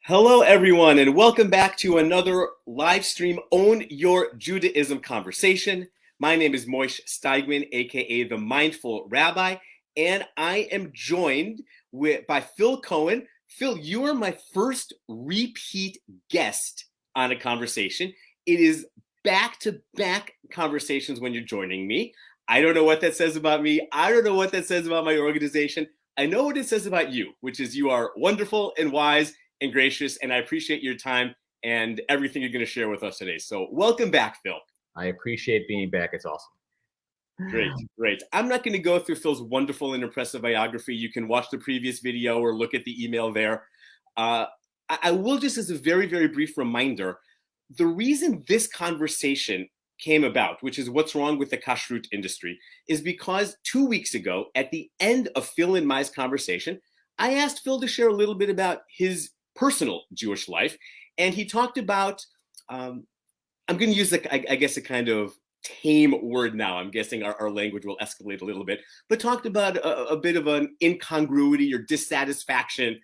Hello, everyone, and welcome back to another live stream Own Your Judaism conversation. My name is Moish Steigman, aka the Mindful Rabbi, and I am joined by Phil Cohen. Phil, you are my first repeat guest on a conversation. It is back-to-back conversations when you're joining me. I don't know what that says about me. I don't know what that says about my organization. I know what it says about you, which is you are wonderful and wise and gracious, and I appreciate your time and everything you're going to share with us today. So welcome back, Phil. I appreciate being back. It's awesome. Great. I'm not going to go through Phil's wonderful and impressive biography. You can watch the previous video or look at the email there. I will just, as a very, very brief reminder, the reason this conversation came about, which is what's wrong with the Kashrut industry, is because 2 weeks ago, at the end of Phil and my conversation, I asked Phil to share a little bit about his personal Jewish life, and he talked about, I'm going to use, I guess, a kind of tame word now. I'm guessing our language will escalate a little bit, but talked about a bit of an incongruity or dissatisfaction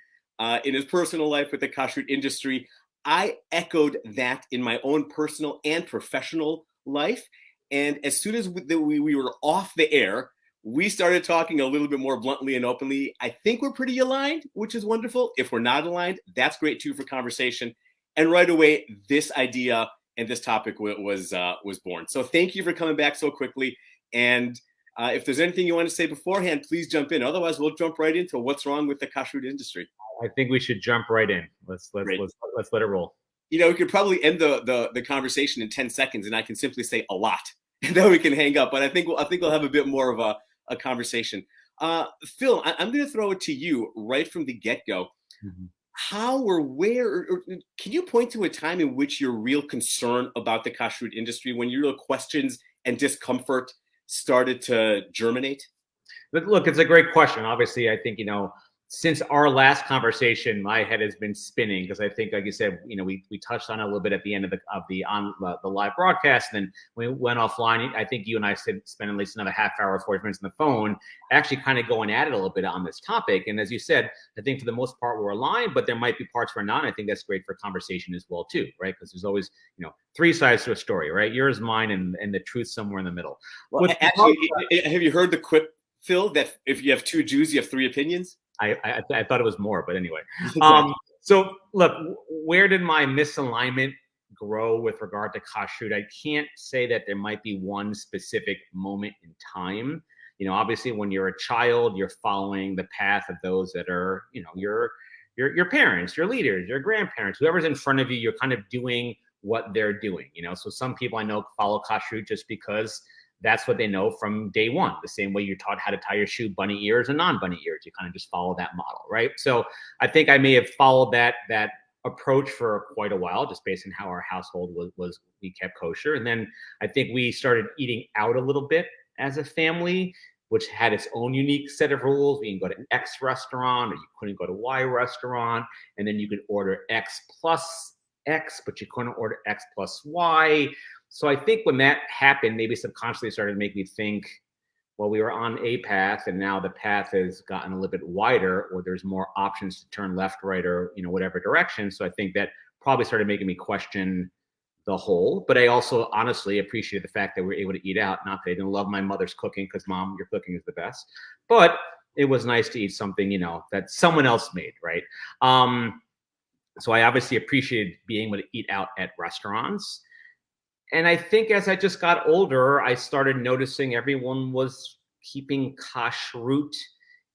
in his personal life with the kashrut industry. I echoed that in my own personal and professional life, and as soon as we were off the air, we started talking a little bit more bluntly and openly. I think we're pretty aligned, which is wonderful. If we're not aligned, that's great too for conversation. And right away, this idea and this topic was born. So thank you for coming back so quickly. And if there's anything you want to say beforehand, please jump in. Otherwise, we'll jump right into what's wrong with the kashrut industry. I think we should jump right in. Let's let it roll. You know, we could probably end the conversation in 10 seconds, and I can simply say a lot, and then we can hang up. But I think we'll have a bit more of a conversation. Phil, I'm going to throw it to you right from the get-go. Mm-hmm. How or where, or can you point to a time in which your real concern about the kashrut industry, when your real questions and discomfort started to germinate? Look, it's a great question. Obviously, I think, since our last conversation, my head has been spinning because I think, like you said, we touched on it a little bit at the end of the live broadcast, and then we went offline. I think you and I spent at least another half hour, 40 minutes on the phone, actually kind of going at it a little bit on this topic. And as you said, I think for the most part we're aligned, but there might be parts we're not. I think that's great for conversation as well too, right? Because there's always, three sides to a story, right? Yours, mine, and the truth somewhere in the middle. Well, actually, have you heard the quip, Phil, that if you have two Jews, you have three opinions? I thought it was more, but anyway. So look, where did my misalignment grow with regard to kashrut? I can't say that there might be one specific moment in time. Obviously, when you're a child, you're following the path of those that are, your parents, your leaders, your grandparents, whoever's in front of you. You're kind of doing what they're doing. So some people I know follow kashrut just because that's what they know from day one. The same way you're taught how to tie your shoe, bunny ears and non-bunny ears. You kind of just follow that model, right? So I think I may have followed that approach for quite a while, just based on how our household was we kept kosher. And then I think we started eating out a little bit as a family, which had its own unique set of rules. You can go to X restaurant, or you couldn't go to Y restaurant. And then you could order X plus X, but you couldn't order X plus Y. So I think when that happened, maybe subconsciously started to make me think, well, we were on a path and now the path has gotten a little bit wider, or there's more options to turn left, right, or, whatever direction. So I think that probably started making me question the whole. But I also honestly appreciate the fact that we were able to eat out. Not that I didn't love my mother's cooking, because Mom, your cooking is the best. But it was nice to eat something, that someone else made, right? So I obviously appreciated being able to eat out at restaurants. And I think as I just got older, I started noticing everyone was keeping kashrut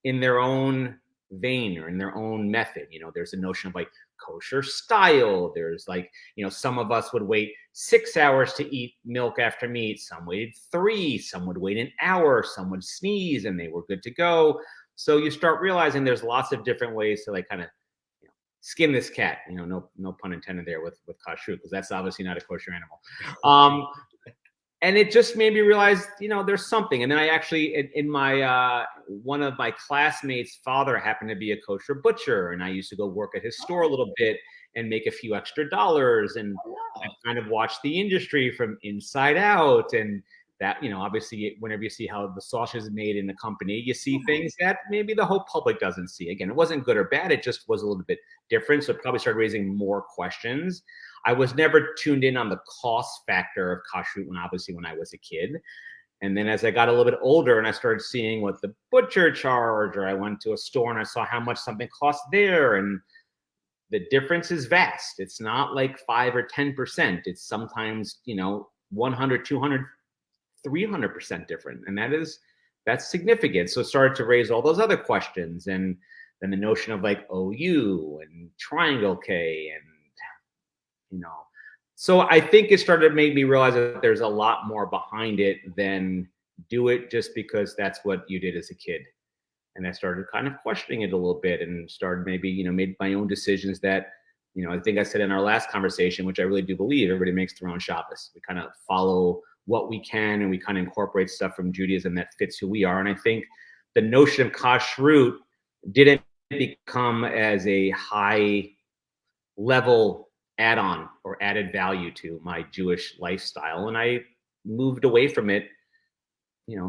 in their own vein or in their own method. There's a notion of like kosher style. There's like, some of us would wait 6 hours to eat milk after meat. Some waited 3, some would wait an hour, some would sneeze and they were good to go. So you start realizing there's lots of different ways to like kind of skin this cat, no pun intended there with kashrut, because that's obviously not a kosher animal. And it just made me realize, there's something. And then I actually, in my, one of my classmates' father happened to be a kosher butcher. And I used to go work at his store a little bit and make a few extra dollars. And I kind of watched the industry from inside out. And that, obviously whenever you see how the sausage is made in the company, you see things that maybe the whole public doesn't see. Again, it wasn't good or bad. It just was a little bit different. So it probably started raising more questions. I was never tuned in on the cost factor of kashrut when I was a kid. And then as I got a little bit older and I started seeing what the butcher charged, or I went to a store and I saw how much something cost there, and the difference is vast. It's not like 5 or 10%. It's sometimes, 100, 200, 300% different. And that's significant. So it started to raise all those other questions. And then the notion of like OU and triangle K and, so I think it started to make me realize that there's a lot more behind it than do it just because that's what you did as a kid. And I started kind of questioning it a little bit and started maybe, made my own decisions that, I think I said in our last conversation, which I really do believe everybody makes their own Shabbos. We kind of follow what we can and we kind of incorporate stuff from Judaism that fits who we are. And I think the notion of kashrut didn't become as a high level add-on or added value to my Jewish lifestyle. And I moved away from it,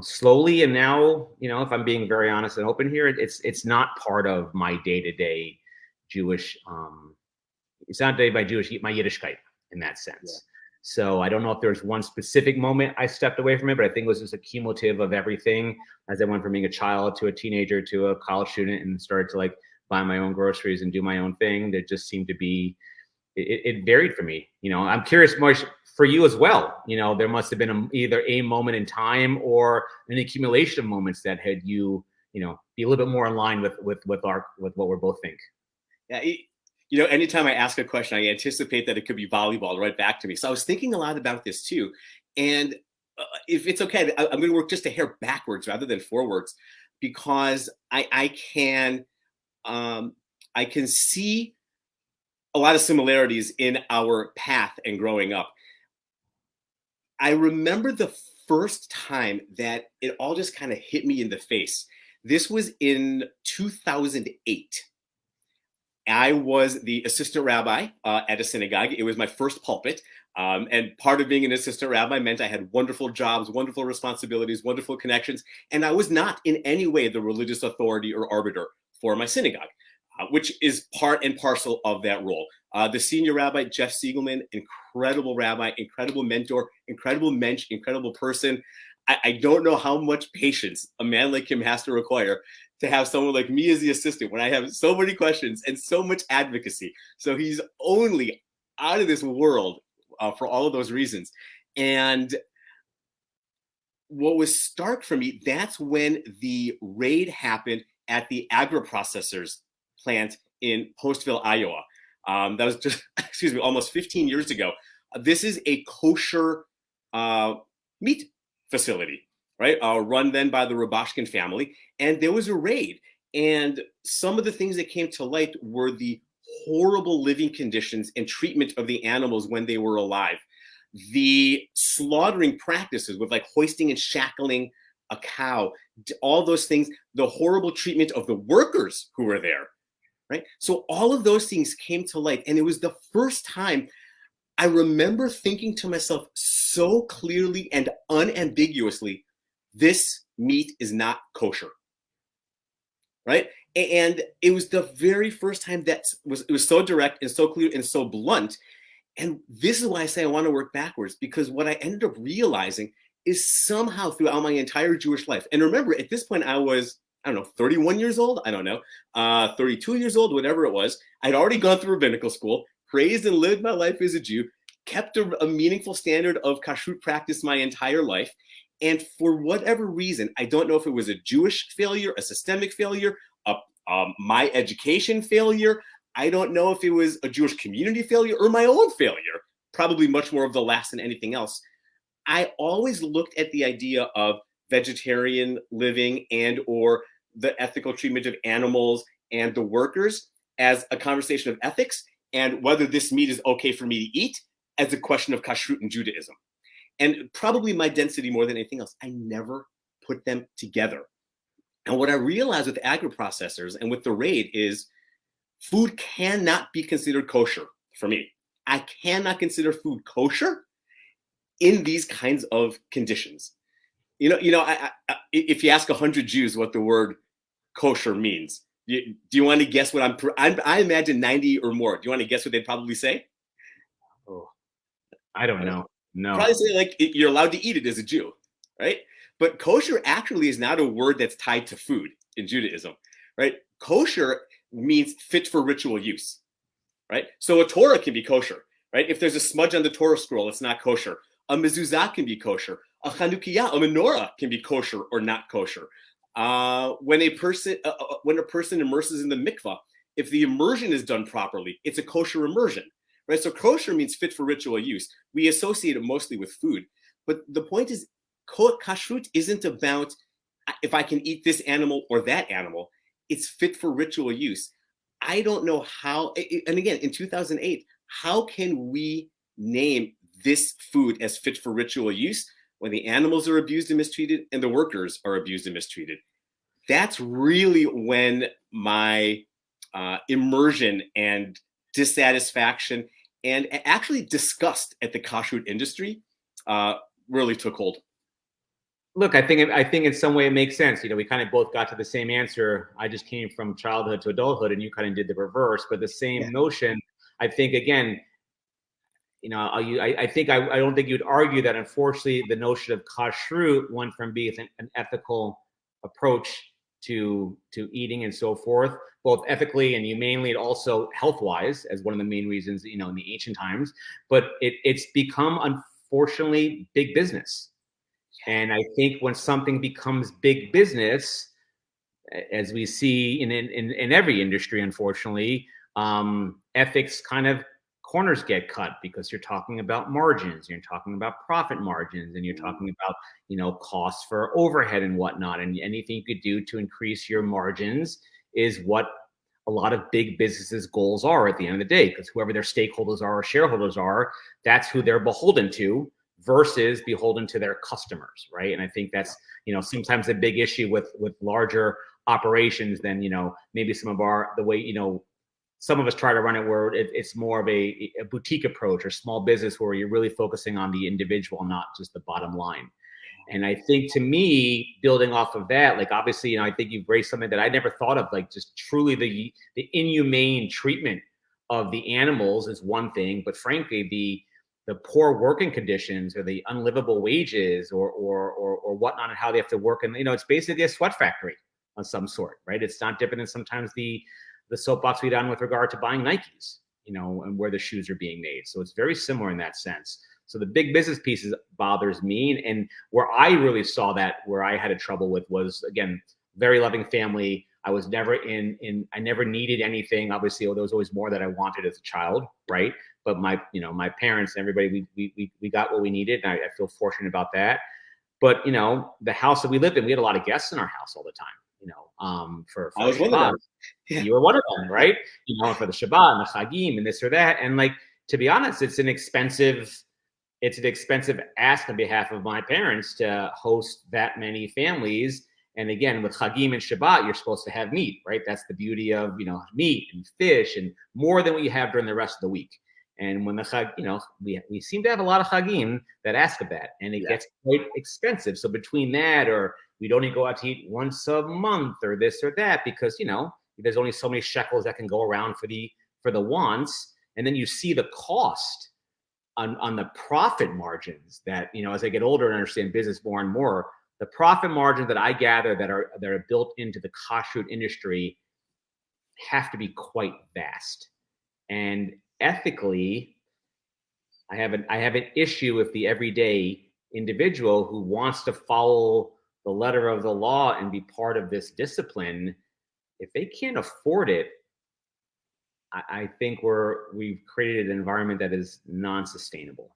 slowly. And now, if I'm being very honest and open here, it's not part of my day-to-day Jewish, it's not day by Jewish, my Yiddishkeit in that sense. Yeah. So I don't know if there's one specific moment I stepped away from it, but I think it was just a cumulative of everything as I went from being a child to a teenager to a college student and started to like buy my own groceries and do my own thing. There just seemed to be, it varied for me. I'm curious, Moish, for you as well. There must have been either a moment in time or an accumulation of moments that had you, be a little bit more in line with what we're both think. Yeah. Anytime I ask a question, I anticipate that it could be volleyball right back to me. So I was thinking a lot about this too. And if it's okay, I'm going to work just a hair backwards rather than forwards, because I can see a lot of similarities in our path and growing up. I remember the first time that it all just kind of hit me in the face. This was in 2008. I was the assistant rabbi at a synagogue. It was my first pulpit. And part of being an assistant rabbi meant I had wonderful jobs, wonderful responsibilities, wonderful connections. And I was not in any way the religious authority or arbiter for my synagogue, which is part and parcel of that role. The senior rabbi, Jeff Siegelman, incredible rabbi, incredible mentor, incredible mensch, incredible person. I don't know how much patience a man like him has to require to have someone like me as the assistant when I have so many questions and so much advocacy. So he's only out of this world for all of those reasons. And what was stark for me, that's when the raid happened at the agri-processors plant in Postville, Iowa. That was just, almost 15 years ago. This is a kosher meat facility, right? Run then by the Rabashkin family. And there was a raid. And some of the things that came to light were the horrible living conditions and treatment of the animals when they were alive. The slaughtering practices with like hoisting and shackling a cow, all those things, the horrible treatment of the workers who were there, right? So all of those things came to light. And it was the first time I remember thinking to myself so clearly and unambiguously, this meat is not kosher, right? And it was the very first time it was so direct and so clear and so blunt. And this is why I say I want to work backwards, because what I ended up realizing is somehow throughout my entire Jewish life. And remember, at this point, I was, 31 years old. 32 years old, whatever it was. I'd already gone through rabbinical school, praised and lived my life as a Jew, kept a meaningful standard of kashrut practice my entire life. And for whatever reason, I don't know if it was a Jewish failure, a systemic failure, my education failure. I don't know if it was a Jewish community failure or my own failure, probably much more of the last than anything else. I always looked at the idea of vegetarian living and or the ethical treatment of animals and the workers as a conversation of ethics, and whether this meat is okay for me to eat as a question of kashrut in Judaism. And probably my density more than anything else, I never put them together. And what I realized with agri-processors and with the raid is food cannot be considered kosher for me. I cannot consider food kosher in these kinds of conditions. If you ask 100 Jews what the word kosher means, do you want to guess what I imagine 90 or more. Do you want to guess what they'd probably say? Oh, I don't know. No. Probably say like you're allowed to eat it as a Jew, right? But kosher actually is not a word that's tied to food in Judaism, right? Kosher means fit for ritual use, right? So a Torah can be kosher, right? If there's a smudge on the Torah scroll, it's not kosher. A mezuzah can be kosher. A Chanukiah, a menorah can be kosher or not kosher. When a person immerses in the mikvah, if the immersion is done properly, it's a kosher immersion, right? So kosher means fit for ritual use. We associate it mostly with food, but the point is, kashrut isn't about if I can eat this animal or that animal. It's fit for ritual use. I don't know how. And again, in 2008, how can we name this food as fit for ritual use when the animals are abused and mistreated and the workers are abused and mistreated? That's really when my immersion and dissatisfaction and actually disgust at the kashrut industry really took hold. Look, I think in some way it makes sense. We kind of both got to the same answer. I just came from childhood to adulthood, and you kind of did the reverse. But the same notion, I think, again, I don't think you'd argue that, unfortunately, the notion of kashrut went from being an ethical approach to eating and so forth, both ethically and humanely, and also health-wise, as one of the main reasons, in the ancient times. But it's become, unfortunately, big business. And I think when something becomes big business, as we see in every industry, unfortunately, ethics kind of corners get cut, because you're talking about margins, you're talking about profit margins, and you're talking about costs for overhead and whatnot. And anything you could do to increase your margins is what a lot of big businesses' goals are at the end of the day, because whoever their stakeholders are or shareholders are, that's who they're beholden to, versus beholden to their customers, right? And I think that's sometimes a big issue with larger operations than maybe some of the way some of us try to run it, where it's more of a boutique approach or small business, where you're really focusing on the individual, not just the bottom line. And I think, to me, building off of that, like, obviously, I think you've raised something that I never thought of, like just truly the inhumane treatment of the animals is one thing, but frankly, the poor working conditions or the unlivable wages or whatnot, and how they have to work. And, it's basically a sweat factory of some sort, right? It's not different than sometimes the soapbox we done with regard to buying Nikes, and where the shoes are being made. So it's very similar in that sense. So the big business pieces bothers me. And where I really saw that, where I had a trouble with, was, again, very loving family. I was never I never needed anything. Obviously, there was always more that I wanted as a child, right? But my parents, everybody, we got what we needed, and I feel fortunate about that. But the house that we lived in, we had a lot of guests in our house all the time. For I was Shabbat. one of them. Yeah. You were one of them, right? For the Shabbat and the Chagim and this or that. And, like, to be honest, it's an expensive ask on behalf of my parents to host that many families. And again, with Chagim and Shabbat, you're supposed to have meat, right? That's the beauty of meat and fish, and more than what you have during the rest of the week. And when the Chag, we seem to have a lot of Chagim that ask of that, and it gets quite expensive. So between that, or we'd only go out to eat once a month, or this or that, because there's only so many shekels that can go around for the wants, and then you see the cost on the profit margins that as I get older and understand business more and more, the profit margins that I gather that are built into the kashrut industry have to be quite vast. And ethically, I have an issue with the everyday individual who wants to follow the letter of the law and be part of this discipline. If they can't afford it, I think we've created an environment that is non-sustainable.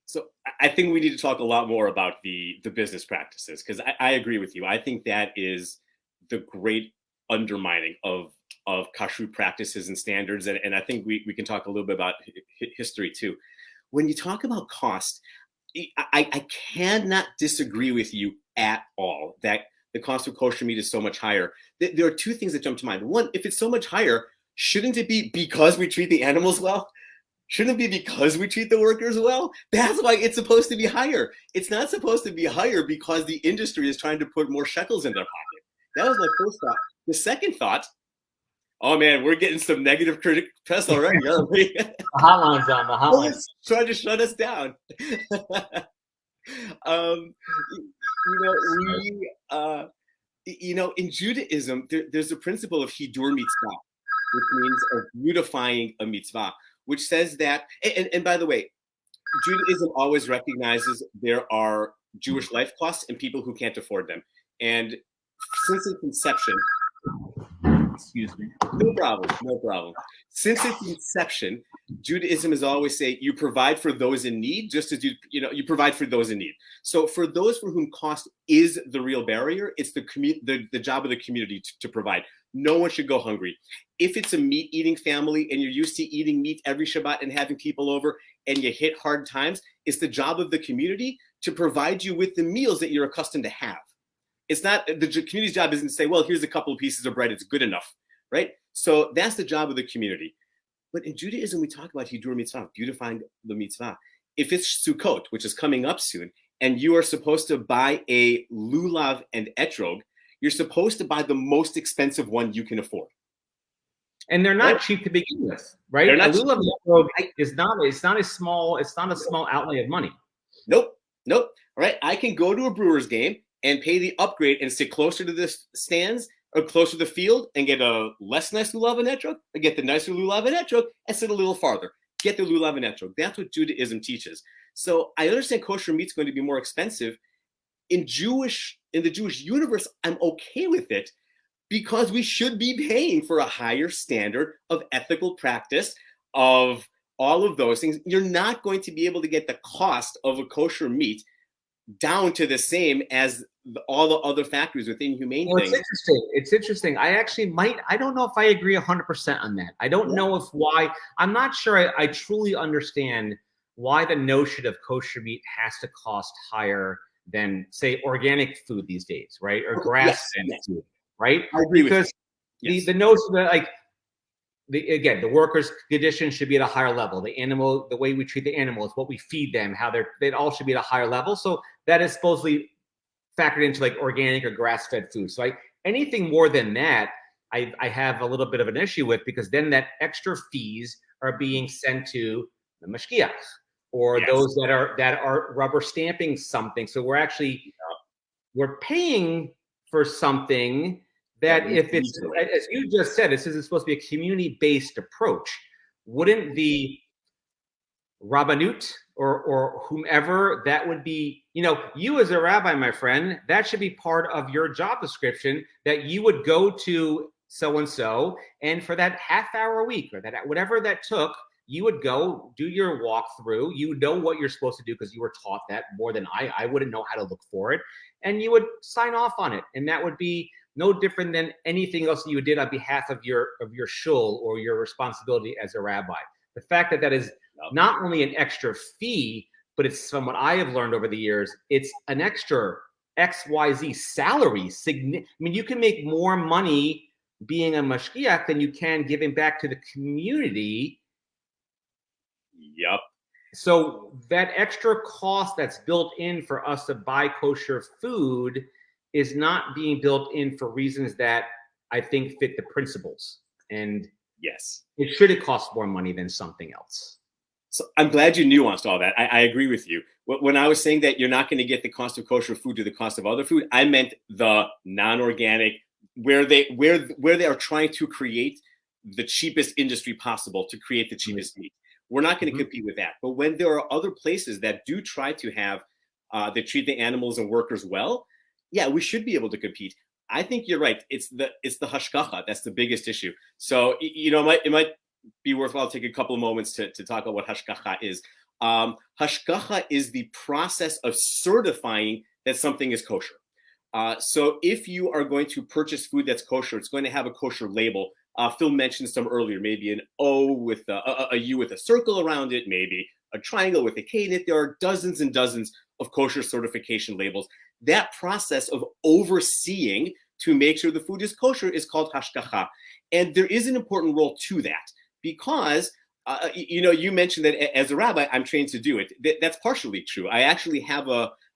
So I think we need to talk a lot more about the business practices, because I agree with you. I think that is the great undermining of kashrut practices and standards. And I think we can talk a little bit about history too. When you talk about cost, I cannot disagree with you at all that the cost of kosher meat is so much higher. There are two things that jump to mind. One, if it's so much higher, shouldn't it be because we treat the animals well? Shouldn't it be because we treat the workers well? That's why it's supposed to be higher. It's not supposed to be higher because the industry is trying to put more shekels in their pocket. That was my first thought. The second thought, oh man, we're getting some negative press already, aren't we? The hotline's on. The hotline's trying to shut us down. In Judaism, there's a principle of hidur mitzvah, which means of beautifying a mitzvah, which says that, and by the way, Judaism always recognizes there are Jewish life costs and people who can't afford them. And since its inception, excuse me. No problem. Since its inception, Judaism has always said you provide for those in need, just as you provide for those in need. So for those for whom cost is the real barrier, it's the job of the community to provide. No one should go hungry. If it's a meat-eating family and you're used to eating meat every Shabbat and having people over and you hit hard times, it's the job of the community to provide you with the meals that you're accustomed to have. It's not, the community's job isn't to say, well, here's a couple of pieces of bread, it's good enough, right? So that's the job of the community. But in Judaism, we talk about hidur mitzvah, beautifying the mitzvah. If it's Sukkot, which is coming up soon, and you are supposed to buy a lulav and etrog, you're supposed to buy the most expensive one you can afford. And they're not cheap to begin with, right? A lulav and etrog is not a small outlay of money. Nope. All right. I can go to a Brewers game and pay the upgrade and sit closer to the stands or closer to the field and get a less nice lulav and etrog, or get the nicer lulav and etrog and sit a little farther. Get the lulav and etrog. That's what Judaism teaches. So I understand kosher meat's going to be more expensive. In the Jewish universe, I'm okay with it because we should be paying for a higher standard of ethical practice, of all of those things. You're not going to be able to get the cost of a kosher meat down to the same as all the other factors within humane things. It's interesting. I don't know if I agree 100% on that. I don't know I'm not sure I truly understand why the notion of kosher meat has to cost higher than, say, organic food these days, right? Or grass-fed food, right? I agree because with you. The notion that, the workers' conditions should be at a higher level. The way we treat the animals, what we feed them, they all should be at a higher level. So that is supposedly factored into like organic or grass-fed food. So anything more than that, I have a little bit of an issue with, because then that extra fees are being sent to the mashgiach or those that are rubber stamping something. So we're paying for something that, if it's, as you just said, this is supposed to be a community-based approach. Wouldn't the Rabbanut or whomever, that would be, you as a rabbi, my friend, that should be part of your job description, that you would go to so-and-so, and for that half hour a week, or that whatever that took, you would go do your walkthrough. You know what you're supposed to do because you were taught that more than I wouldn't know how to look for it. And you would sign off on it. And that would be no different than anything else that you did on behalf of your shul or your responsibility as a rabbi. The fact that is not only an extra fee, but it's, from what I have learned over the years, it's an extra XYZ salary. You can make more money being a mashgiach than you can giving back to the community. Yep. So that extra cost that's built in for us to buy kosher food is not being built in for reasons that I think fit the principles. And yes, it should cost more money than something else. So I'm glad you nuanced all that. I agree with you. When I was saying that you're not going to get the cost of kosher food to the cost of other food, I meant the non-organic, where they are trying to create the cheapest industry possible to create the cheapest meat. We're not going to compete with that. But when there are other places that do try to have that treat the animals and workers well, yeah, we should be able to compete. I think you're right. It's the hashgacha that's the biggest issue. So it might be worthwhile to take a couple of moments to talk about what hashgacha is. Hashgacha is the process of certifying that something is kosher. So if you are going to purchase food that's kosher, it's going to have a kosher label. Phil mentioned some earlier, maybe an O with a U with a circle around it, maybe a triangle with a K in it. There are dozens and dozens of kosher certification labels. That process of overseeing to make sure the food is kosher is called hashgacha. And there is an important role to that, because You mentioned that as a rabbi, I'm trained to do it. That's partially true. I actually have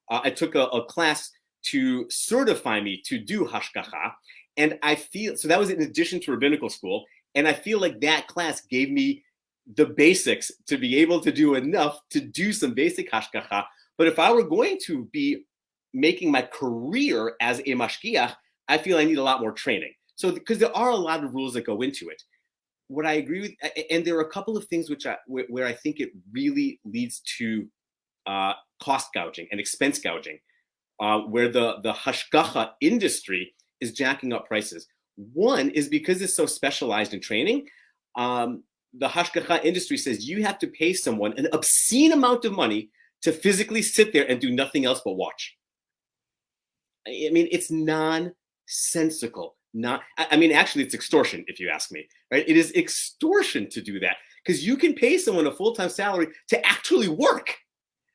I took a class to certify me to do hashgacha, and I feel so that was in addition to rabbinical school, and I feel like that class gave me the basics to be able to do enough to do some basic hashgacha. But if I were going to be making my career as a mashgiach, I feel I need a lot more training. So because there are a lot of rules that go into it. What I agree with, and there are a couple of things where I think it really leads to cost gouging and expense gouging, where the hashgacha industry is jacking up prices. One is because it's so specialized in training. The hashgacha industry says you have to pay someone an obscene amount of money to physically sit there and do nothing else but watch. I mean, it's nonsensical. Actually, it's extortion, if you ask me, right? It is extortion to do that because you can pay someone a full-time salary to actually work,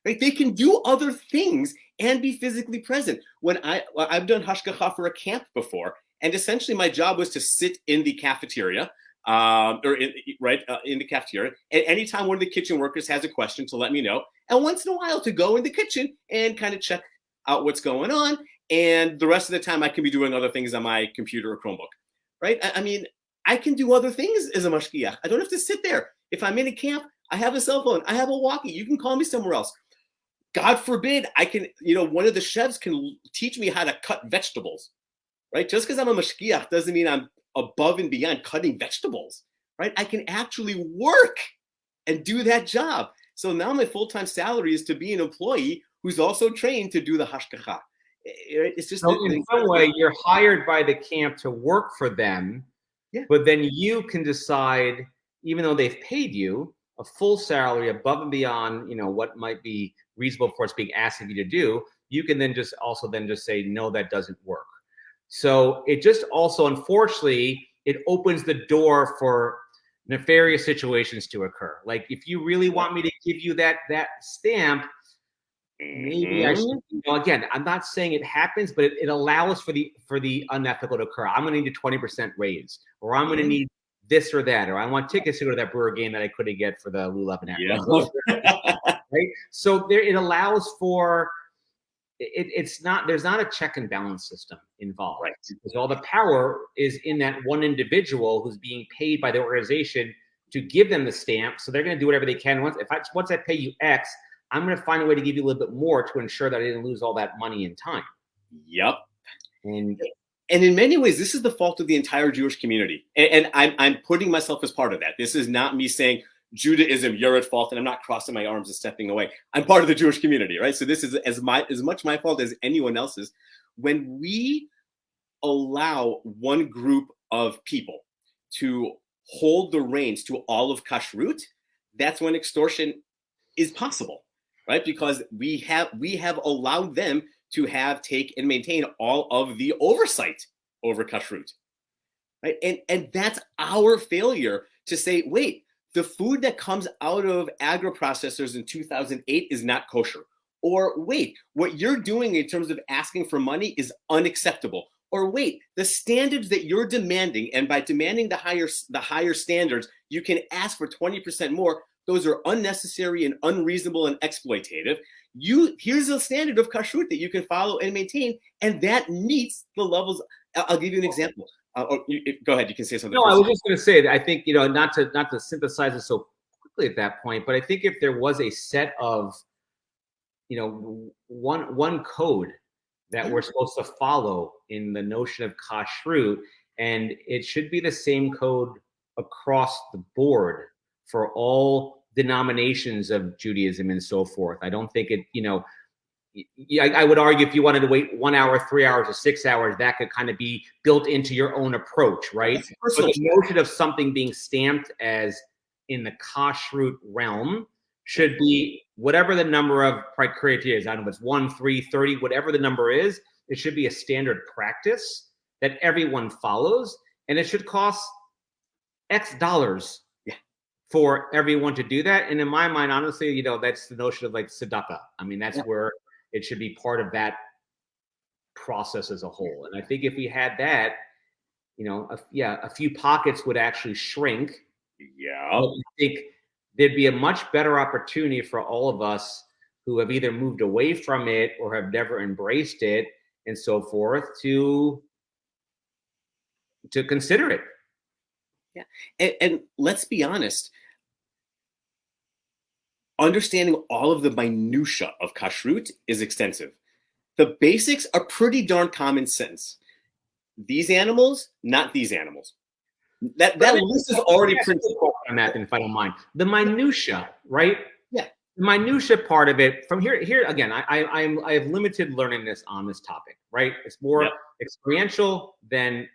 right? They can do other things and be physically present. When I've done hashgacha for a camp before, and essentially my job was to sit in the cafeteria, in the cafeteria, and anytime one of the kitchen workers has a question to let me know, and once in a while to go in the kitchen and kind of check out what's going on. And the rest of the time I can be doing other things on my computer or Chromebook, right? I mean, I can do other things as a mashgiach. I don't have to sit there. If I'm in a camp, I have a cell phone, I have a walkie. You can call me somewhere else. God forbid I can, one of the chefs can teach me how to cut vegetables, right? Just because I'm a mashgiach doesn't mean I'm above and beyond cutting vegetables, right? I can actually work and do that job. So now my full-time salary is to be an employee who's also trained to do the hashgacha. It's just so in some way you're hired by the camp to work for them, yeah. But then you can decide, even though they've paid you a full salary above and beyond, what might be reasonable for what's being asked of you to do, you can then just say, no, that doesn't work. So it just also, unfortunately, it opens the door for nefarious situations to occur. Like if you really want me to give you that stamp, maybe I should. Again, I'm not saying it happens, but it allows for the unethical to occur. I'm going to need a 20% raise, or I'm going to need this or that, or I want tickets to go to that Brewer game that I couldn't get for the Lululemon. Yeah. Right. So it allows for. It's not. There's not a check and balance system involved, right? Because all the power is in that one individual who's being paid by the organization to give them the stamp. So they're going to do whatever they can. Once I pay you X, I'm going to find a way to give you a little bit more to ensure that I didn't lose all that money and time. Yep. And in many ways, this is the fault of the entire Jewish community. And I'm putting myself as part of that. This is not me saying Judaism, you're at fault, and I'm not crossing my arms and stepping away. I'm part of the Jewish community, right? So this is as much my fault as anyone else's. When we allow one group of people to hold the reins to all of Kashrut, that's when extortion is possible. Right, because we have allowed them to take and maintain all of the oversight over Kashrut, right? And that's our failure to say, wait, the food that comes out of agro-processors in 2008 is not kosher, or wait, what you're doing in terms of asking for money is unacceptable, or wait, the standards that you're demanding, and by demanding the higher standards, you can ask for 20% more. Those are unnecessary and unreasonable and exploitative. Here's a standard of kashrut that you can follow and maintain, and that meets the levels. I'll give you an example. Go ahead. You can say something. No, I was just going to say that I think not to synthesize it so quickly at that point, but I think if there was a set of one code that we're supposed to follow in the notion of kashrut, and it should be the same code across the board for all denominations of Judaism and so forth. I don't think I would argue if you wanted to wait 1 hour, 3 hours, or 6 hours, that could kind of be built into your own approach, right? But the notion of something being stamped as in the kashrut realm should be whatever the number of criteria is. I don't know if it's 1, 3, 30, whatever the number is, it should be a standard practice that everyone follows, and it should cost X dollars for everyone to do that. And in my mind, honestly, that's the notion of like tzedakah. I mean, that's where it should be part of that process as a whole. And I think if we had that, a few pockets would actually shrink. Yeah. But I think there'd be a much better opportunity for all of us who have either moved away from it or have never embraced it and so forth to consider it. Yeah. And let's be honest, understanding all of the minutia of kashrut is extensive. The basics are pretty darn common sense. These animals, not these animals. That list is already printed. On that, if I don't mind. The minutia, right? Yeah. The minutia part of it. From here again, I have limited learning this on this topic, right? It's more experiential than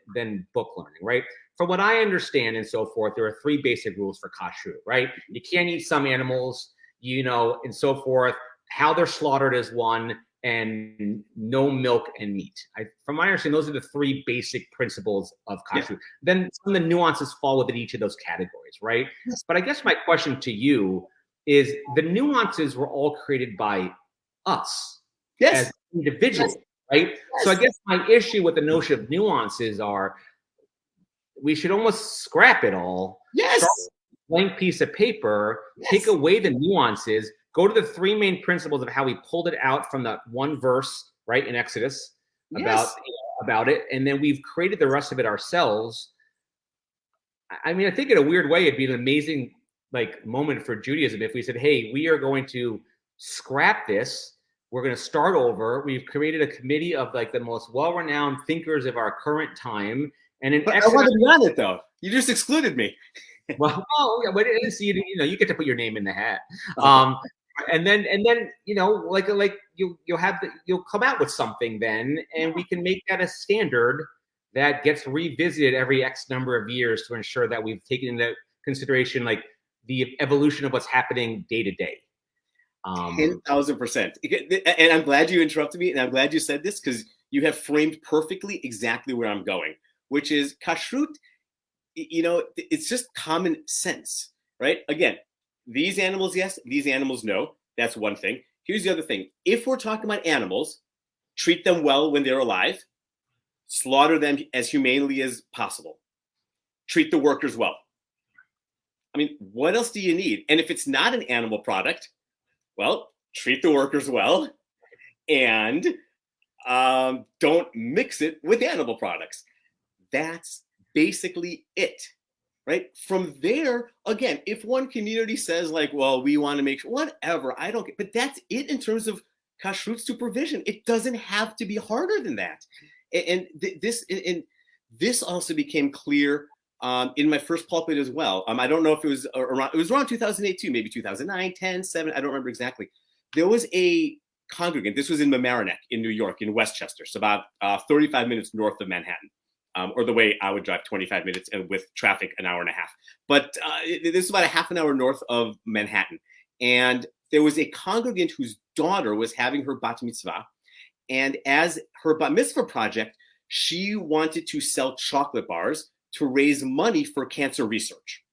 book learning, right? From what I understand and so forth, there are 3 basic rules for kashrut, right? You can't eat some animals, and so forth. How they're slaughtered is one, and no milk and meat. From my understanding, those are the 3 basic principles of kashrut. Yeah. Then some of the nuances fall within each of those categories, right? Yes. But I guess my question to you is, the nuances were all created by us as individuals, right? Yes. So I guess my issue with the notion of nuances are, we should almost scrap it all. Yes. Start with a blank piece of paper, take away the nuances, go to the 3 main principles of how we pulled it out from that one verse, right, in Exodus about it, and then we've created the rest of it ourselves. I mean, I think in a weird way, it'd be an amazing moment for Judaism if we said, hey, we are going to scrap this. We're going to start over. We've created a committee of the most well-renowned thinkers of our current time. And in Exodus, I want to be on it, though. You just excluded me. Well, yeah, but you get to put your name in the hat. And then you'll come out with something then, and we can make that a standard that gets revisited every X number of years to ensure that we've taken into consideration the evolution of what's happening day to day. 10,000%. And I'm glad you interrupted me, and I'm glad you said this, because you have framed perfectly exactly where I'm going, which is kashrut. It's just common sense, right? Again, these animals, yes, these animals, no. That's one thing. Here's the other thing. If we're talking about animals, treat them well when they're alive, slaughter them as humanely as possible, treat the workers well. I mean, what else do you need? And if it's not an animal product, well, treat the workers well, and don't mix it with animal products. That's basically it, right? From there, again, if one community says well, we want to make sure, whatever, I don't get, but that's it in terms of kashrut supervision. It doesn't have to be harder than that. And this also became clear in my first pulpit as well. I don't know if it was around 2008 too, maybe 2009, 10, 7, I don't remember exactly. There was a congregant, this was in Mamaroneck in New York, in Westchester, so about 35 minutes north of Manhattan. Or the way I would drive 25 minutes, and with traffic, an hour and a half. But this is about a half an hour north of Manhattan. And there was a congregant whose daughter was having her bat mitzvah. And as her bat mitzvah project, she wanted to sell chocolate bars to raise money for cancer research.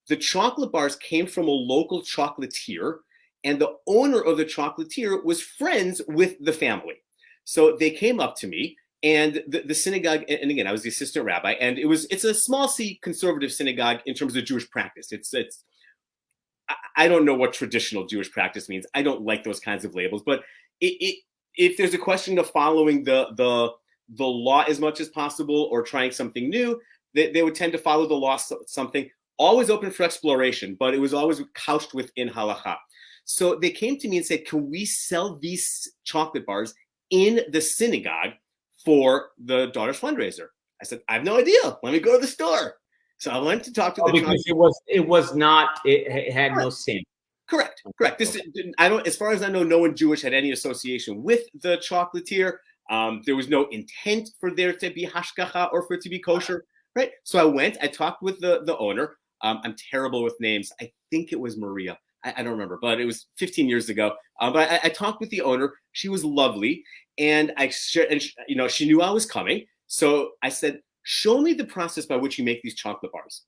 The chocolate bars came from a local chocolatier, and the owner of the chocolatier was friends with the family. So they came up to me. And the synagogue, and again, I was the assistant rabbi, and it's a small C conservative synagogue in terms of Jewish practice. I don't know what traditional Jewish practice means. I don't like those kinds of labels, but if there's a question of following the law as much as possible or trying something new, they would tend to follow the law something. Always open for exploration, but it was always couched within halacha. So they came to me and said, can we sell these chocolate bars in the synagogue for the daughter's fundraiser? I said, I have no idea. Let me go to the store. So I went to talk to the because it had no stamp. Correct. This as far as I know, no one Jewish had any association with the chocolatier. There was no intent for there to be hashgacha or for it to be kosher, right? So I talked with the owner. I'm terrible with names. I think it was Maria. I don't remember, but it was 15 years ago. But I talked with the owner. She was lovely, and she knew I was coming. So I said, "Show me the process by which you make these chocolate bars."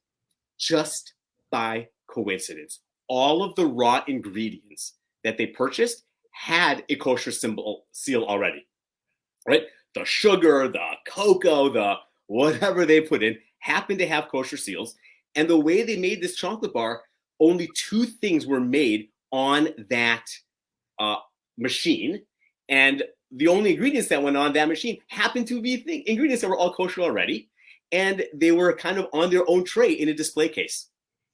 Just by coincidence, all of the raw ingredients that they purchased had a kosher seal already, right? The sugar, the cocoa, the whatever they put in happened to have kosher seals. And the way they made this chocolate bar only 2 things were made on that machine, and the only ingredients that went on that machine happened to be ingredients that were all kosher already, and they were kind of on their own tray in a display case.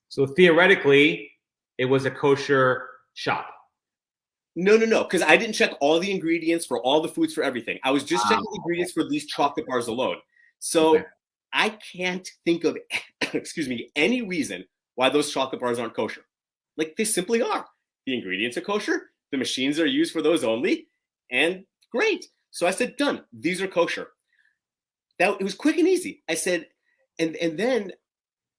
So theoretically, it was a kosher shop. No, because I didn't check all the ingredients for all the foods for everything. I was just checking the ingredients for these chocolate bars alone. So I can't think of, any reason why those chocolate bars aren't kosher. Like, they simply are. The ingredients are kosher. The machines are used for those only. And great. So I said, done. These are kosher. It was quick and easy. I said, and then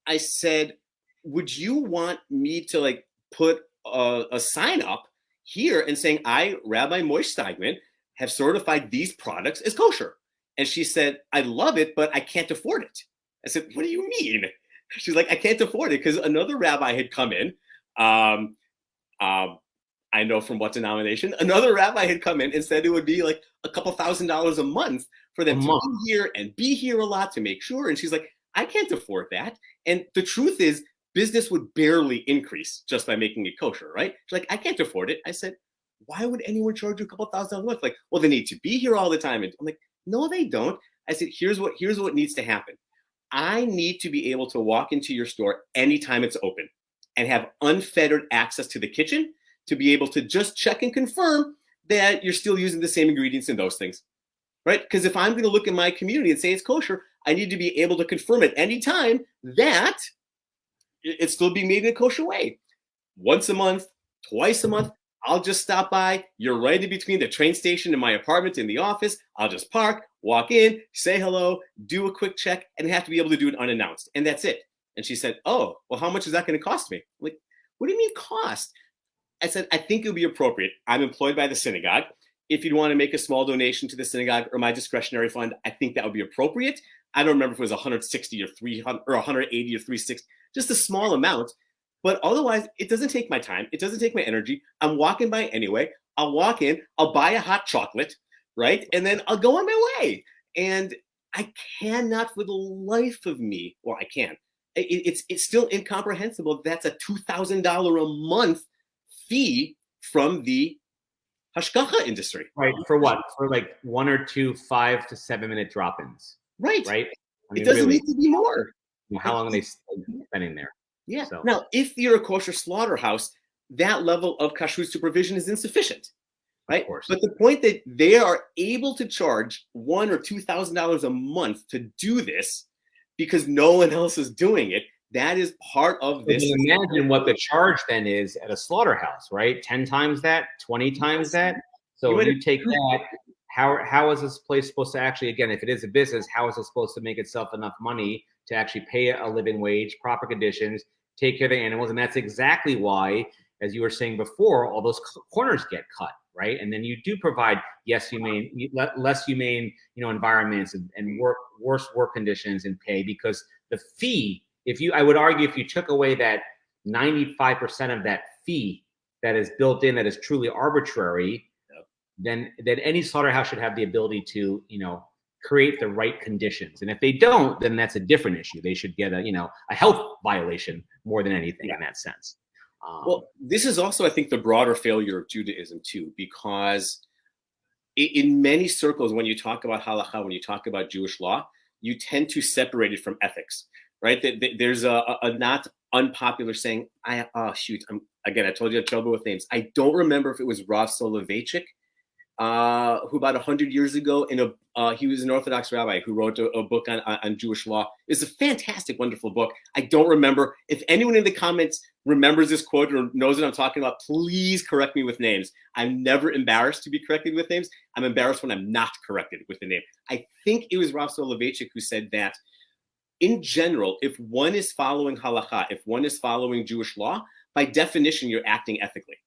I said, would you want me to like put a sign up here and saying, I, Rabbi Moishe Steigman, have certified these products as kosher? And she said, I love it, but I can't afford it. I said, what do you mean? She's like, I can't afford it because another rabbi had come in. I know from what denomination. Another rabbi had come in and said it would be like a couple $1,000s a month for them to be here and be here a lot to make sure. And she's like, I can't afford that. And the truth is, business would barely increase just by making it kosher, right? She's like, I can't afford it. I said, why would anyone charge you a couple $1,000s a month? Like, well, they need to be here all the time. And I'm like, no, they don't. I said, here's what needs to happen. I need to be able to walk into your store anytime it's open and have unfettered access to the kitchen to be able to just check and confirm that you're still using the same ingredients in those things, right? Because if I'm going to look in my community and say it's kosher, I need to be able to confirm at any time that it's still being made in a kosher way. Once a month, twice a month, I'll just stop by. You're right in between the train station and my apartment and the office. I'll just park, walk in, say hello, do a quick check, and have to be able to do it unannounced. And that's it. And she said, oh, well, how much is that going to cost me? I'm like, what do you mean cost? I said, I think it would be appropriate. I'm employed by the synagogue. If you'd want to make a small donation to the synagogue or my discretionary fund, I think that would be appropriate. I don't remember if it was 160 or 300 or 180 or 360, just a small amount. But otherwise, it doesn't take my time. It doesn't take my energy. I'm walking by anyway. I'll walk in. I'll buy a hot chocolate, right? And then I'll go on my way. And I cannot for the life of me, well, I can. It's still incomprehensible. That's a $2,000 a month fee from the hashgacha industry. Right. For what? For like 1 or 2 5 to 7 minute drop-ins. Right. Right. I mean, it doesn't really, need to be more. How long are they spending there? Yeah. So. Now, if you're a kosher slaughterhouse, that level of kashrut supervision is insufficient, right? Of course. But the point that they are able to charge $1,000 or $2,000 a month to do this because no one else is doing it, that is part of this. Imagine what the charge then is at a slaughterhouse, right? 10 times that, 20 times that. So when you take that, how is this place supposed to actually, again, if it is a business, how is it supposed to make itself enough money to actually pay a living wage, proper conditions, take care of the animals? And that's exactly why, as you were saying before, all those corners get cut, right? And then you do provide, less humane, environments and worse work conditions and pay, because the fee, I would argue if you took away that 95% of that fee that is built in, that is truly arbitrary, then any slaughterhouse should have the ability to, create the right conditions. And if they don't, then that's a different issue. They should get a health violation more than anything in that sense. Well, this is also, I think, the broader failure of Judaism too, because in many circles, when you talk about halakha, when you talk about Jewish law, you tend to separate it from ethics, right? There's a not unpopular saying, I told you I trouble with names. I don't remember if it was Rav Soloveitchik, who about 100 years ago, he was an Orthodox rabbi who wrote a book on Jewish law. It's a fantastic, wonderful book. I don't remember. If anyone in the comments remembers this quote or knows what I'm talking about, please correct me with names. I'm never embarrassed to be corrected with names. I'm embarrassed when I'm not corrected with the name. I think it was Rav Soloveitchik who said that, in general, if one is following halakha, if one is following Jewish law, by definition, you're acting ethically.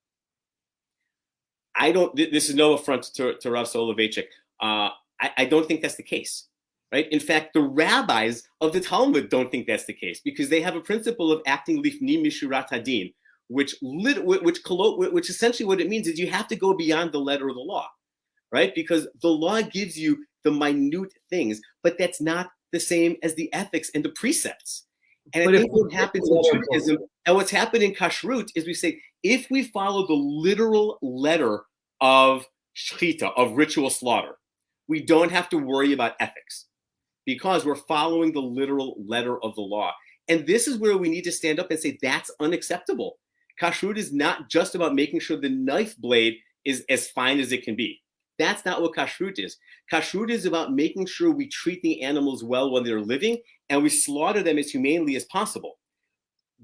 This is no affront to Rav Soloveitchik. I don't think that's the case, right? In fact, the rabbis of the Talmud don't think that's the case, because they have a principle of acting lifni mishurat hadin, which essentially what it means is you have to go beyond the letter of the law, right? Because the law gives you the minute things, but that's not the same as the ethics and the precepts. And I think what happens in Judaism and what's happened in Kashrut is we say, if we follow the literal letter of shechita, of ritual slaughter, we don't have to worry about ethics because we're following the literal letter of the law. And this is where we need to stand up and say, that's unacceptable. Kashrut is not just about making sure the knife blade is as fine as it can be. That's not what kashrut is. Kashrut is about making sure we treat the animals well when they're living and we slaughter them as humanely as possible.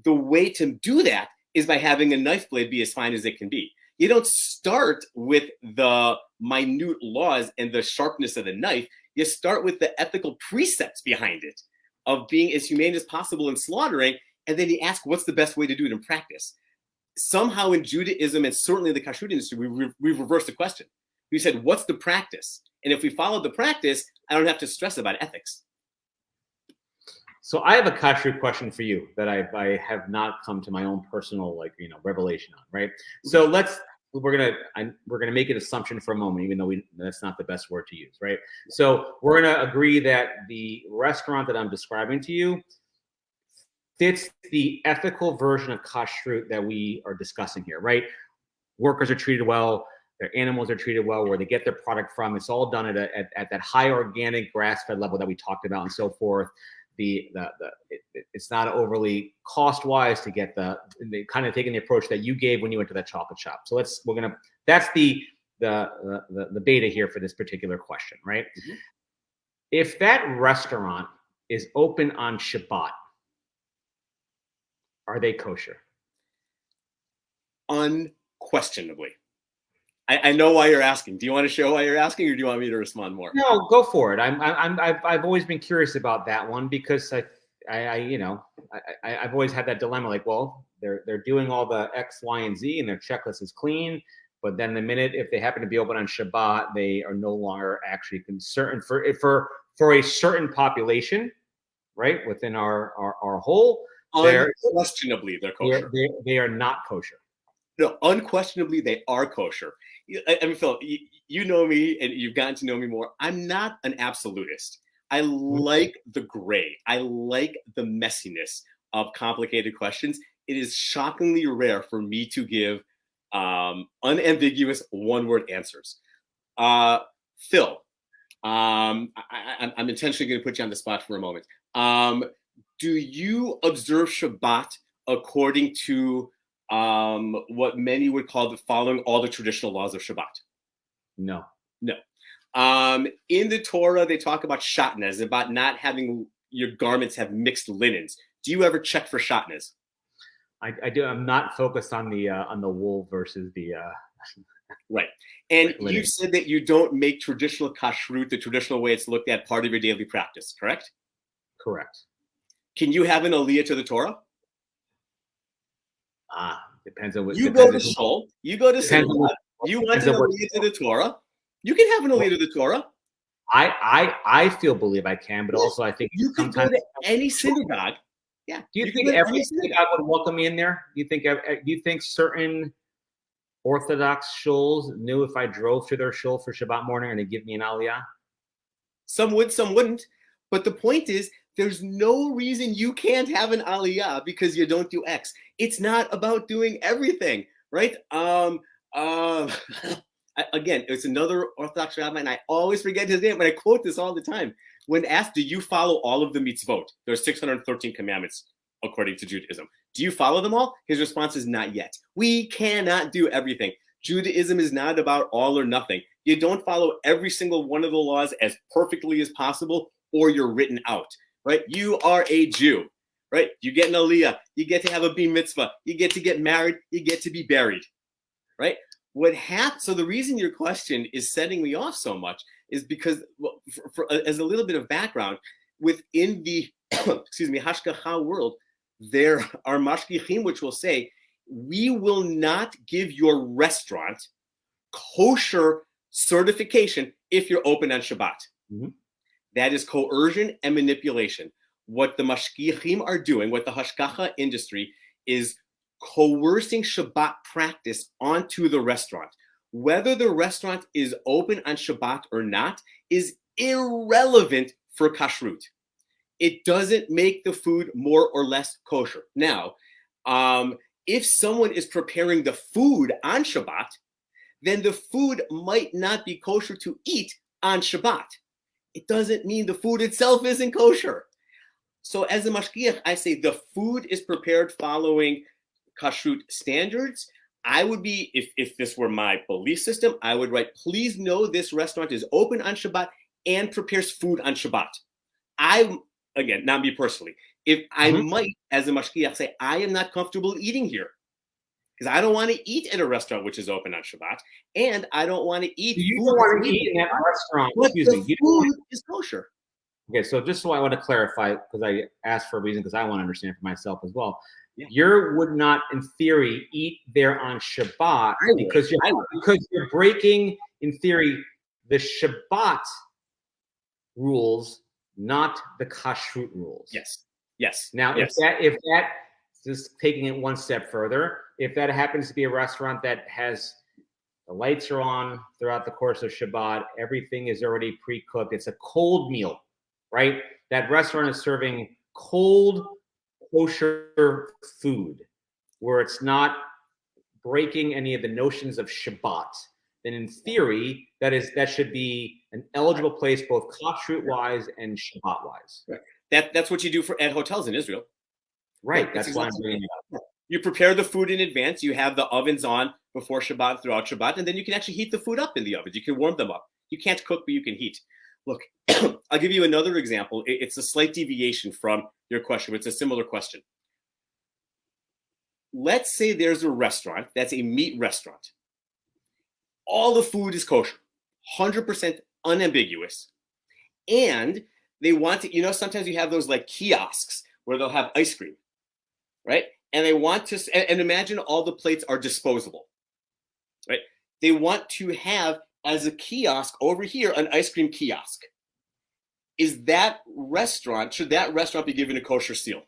The way to do that is by having a knife blade be as fine as it can be. You don't start with the minute laws and the sharpness of the knife. You start with the ethical precepts behind it of being as humane as possible in slaughtering, and then you ask, what's the best way to do it in practice? Somehow in Judaism, and certainly in the kashrut industry, we've reversed the question. We said, what's the practice? And if we follow the practice, I don't have to stress about ethics. So I have a kashrut question for you that I have not come to my own personal revelation on, right? So we're gonna make an assumption for a moment, even though that's not the best word to use, right? So we're gonna agree that the restaurant that I'm describing to you fits the ethical version of kashrut that we are discussing here, right? Workers are treated well. Their animals are treated well, where they get their product from. It's all done at that high organic grass-fed level that we talked about and so forth. It's not overly cost-wise to get the kind of taking the approach that you gave when you went to that chocolate shop. So that's the beta here for this particular question, right? Mm-hmm. If that restaurant is open on Shabbat, are they kosher? Unquestionably. I know why you're asking. Do you want to show why you're asking, or do you want me to respond more? No, go for it. I've always been curious about that one because I've always had that dilemma. Like, well, they're doing all the X, Y, and Z, and their checklist is clean. But then the minute if they happen to be open on Shabbat, they are no longer actually concerned for a certain population, right? Within our whole, unquestionably they're kosher. They are not kosher. No, unquestionably they are kosher. I mean, Phil, you know me and you've gotten to know me more. I'm not an absolutist. I like the gray. I like the messiness of complicated questions. It is shockingly rare for me to give unambiguous one-word answers. Phil, I'm intentionally going to put you on the spot for a moment. Do you observe Shabbat according to what many would call following all the traditional laws of Shabbat? No. In the Torah, they talk about shatnez, about not having your garments have mixed linens. Do you ever check for shatnez? I do. I'm not focused on the wool versus the right. And you said that you don't make traditional kashrut, the traditional way it's looked at, part of your daily practice, correct? Correct. Can you have an aliyah to the Torah? Depends on what you go to shul. You go to synagogue. You want an aliyah to the Torah. You can have an aliyah to the Torah. I still believe I can, but also I think you can go to any synagogue. Yeah. Do you think every synagogue would welcome me in there? Do you think certain Orthodox shuls knew if I drove to their shul for Shabbat morning and they give me an aliyah? Some would, some wouldn't. But the point is, there's no reason you can't have an aliyah because you don't do X. It's not about doing everything, right? Again, it's another Orthodox rabbi, and I always forget his name, but I quote this all the time. When asked, do you follow all of the mitzvot? There's 613 commandments according to Judaism. Do you follow them all? His response is not yet. We cannot do everything. Judaism is not about all or nothing. You don't follow every single one of the laws as perfectly as possible, or you're written out, right? You are a Jew, right? You get an aliyah. You get to have a ber mitzvah. You get to get married. You get to be buried, right? So the reason your question is setting me off so much is because, as a little bit of background, within the hashgacha world, there are mashgichim which will say, we will not give your restaurant kosher certification if you're open on Shabbat. Mm-hmm. That is coercion and manipulation. What the mashgichim are doing, what the hashgacha industry is coercing Shabbat practice onto the restaurant. Whether the restaurant is open on Shabbat or not is irrelevant for kashrut. It doesn't make the food more or less kosher. Now, if someone is preparing the food on Shabbat, then the food might not be kosher to eat on Shabbat. It doesn't mean the food itself isn't kosher. So as a mashgiach, I say the food is prepared following kashrut standards. I would be, if this were my belief system, I would write, please know this restaurant is open on Shabbat and prepares food on Shabbat. Again, not me personally, if I might, as a mashgiach, say, I am not comfortable eating here because I don't want to eat at a restaurant which is open on Shabbat, and I don't want to eat. You don't want to eat in that restaurant. Excuse me. The food is kosher. Okay, so just so I want to clarify, because I asked for a reason, because I want to understand for myself as well. Yeah. You would not, in theory, eat there on Shabbat because you're breaking, in theory, the Shabbat rules, not the kashrut rules. Yes. Now, if that, just taking it one step further, if that happens to be a restaurant that has the lights are on throughout the course of Shabbat, everything is already pre-cooked, it's a cold meal, right? That restaurant is serving cold, kosher food where it's not breaking any of the notions of Shabbat, then in theory, that should be an eligible place both kashrut-wise and Shabbat-wise. Right. That's what you do at hotels in Israel. Right. That's why I'm bringing it up. You prepare the food in advance. You have the ovens on before Shabbat, throughout Shabbat, and then you can actually heat the food up in the ovens. You can warm them up. You can't cook, but you can heat. Look, I'll give you another example. It's a slight deviation from your question, but it's a similar question. Let's say there's a restaurant that's a meat restaurant. All the food is kosher, 100% unambiguous. And they want to, sometimes you have those like kiosks where they'll have ice cream, right? And they want to, and imagine all the plates are disposable, right? They want to have, as a kiosk over here, an ice cream kiosk. Should that restaurant be given a kosher seal?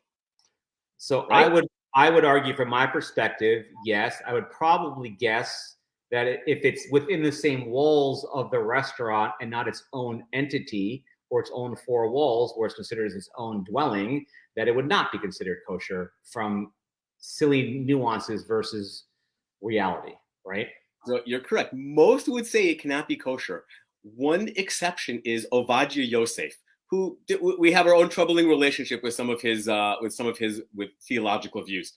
So right? I would argue from my perspective, yes. I would probably guess that if it's within the same walls of the restaurant and not its own entity or its own four walls, where it's considered as its own dwelling, that it would not be considered kosher from silly nuances versus reality, right? So you're correct. Most would say it cannot be kosher. One exception is Ovadia Yosef, who we have our own troubling relationship with some of his theological views.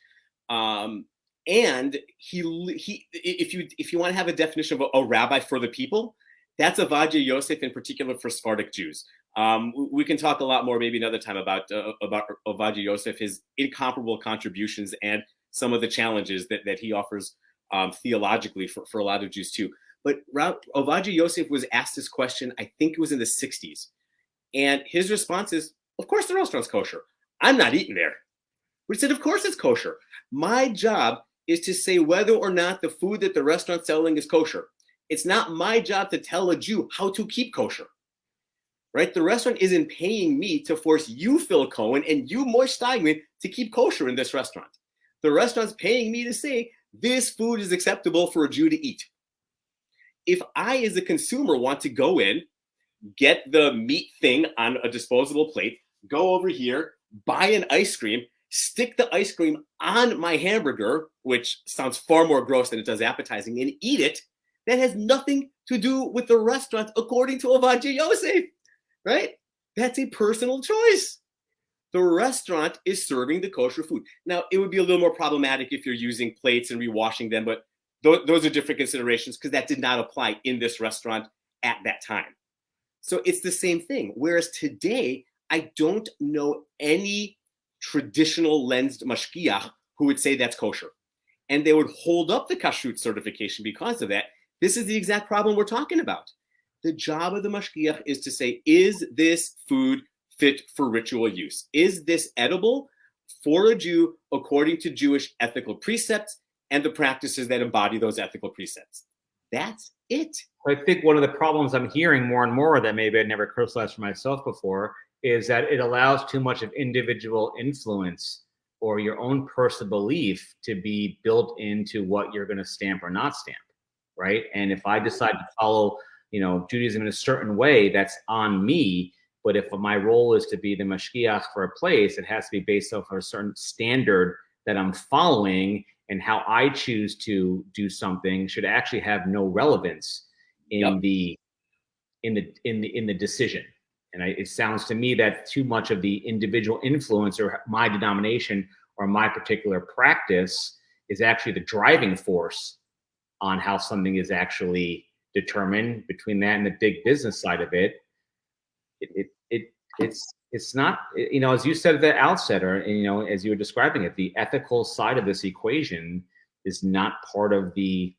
And he if you want to have a definition of a rabbi for the people, that's Ovadia Yosef, in particular for Sephardic Jews. We can talk a lot more maybe another time about Ovadia Yosef, his incomparable contributions and some of the challenges that he offers theologically for a lot of Jews too. But Ovadia Yosef was asked this question, I think it was in the 60s. And his response is, of course the restaurant's kosher. I'm not eating there. But he said, of course it's kosher. My job is to say whether or not the food that the restaurant's selling is kosher. It's not my job to tell a Jew how to keep kosher, right? The restaurant isn't paying me to force you, Phil Cohen, and you, Moish Steigman, to keep kosher in this restaurant. The restaurant's paying me to say this food is acceptable for a Jew to eat. If I, as a consumer, want to go in, get the meat thing on a disposable plate, go over here, buy an ice cream, stick the ice cream on my hamburger, which sounds far more gross than it does appetizing, and eat it, that has nothing to do with the restaurant, according to Ovadia Yosef, right? That's a personal choice. The restaurant is serving the kosher food. Now, it would be a little more problematic if you're using plates and rewashing them, but those are different considerations because that did not apply in this restaurant at that time. So it's the same thing. Whereas today, I don't know any traditional lensed mashgiach who would say that's kosher. And they would hold up the kashrut certification because of that. This is the exact problem we're talking about. The job of the mashgiach is to say, is this food fit for ritual use? Is this edible for a Jew according to Jewish ethical precepts and the practices that embody those ethical precepts? That's it. I think one of the problems I'm hearing more and more that maybe I'd never crystallized for myself before is that it allows too much of individual influence or your own personal belief to be built into what you're going to stamp or not stamp, right? And if I decide to follow, Judaism in a certain way, that's on me. But if my role is to be the mashgiach for a place, it has to be based off of a certain standard that I'm following, and how I choose to do something should actually have no relevance in the decision. And it sounds to me that too much of the individual influence or my denomination or my particular practice is actually the driving force on how something is actually determined. Between that and the big business side of it, it's not, you know, as you said at the outset, or, you know, as you were describing it, the ethical side of this equation is not part of the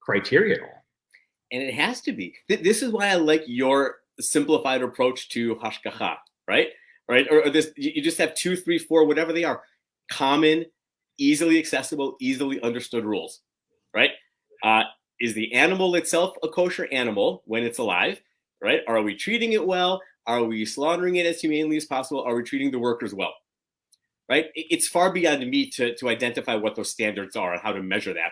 criteria at all. And it has to be. This is why I like your simplified approach to hashgacha, right? Right? Or this, you just have 2, 3, 4, whatever they are, common, easily accessible, easily understood rules, right? Is the animal itself a kosher animal when it's alive, right? Are we treating it well? Are we slaughtering it as humanely as possible? Are we treating the workers well? Right? It's far beyond me to identify what those standards are and how to measure that.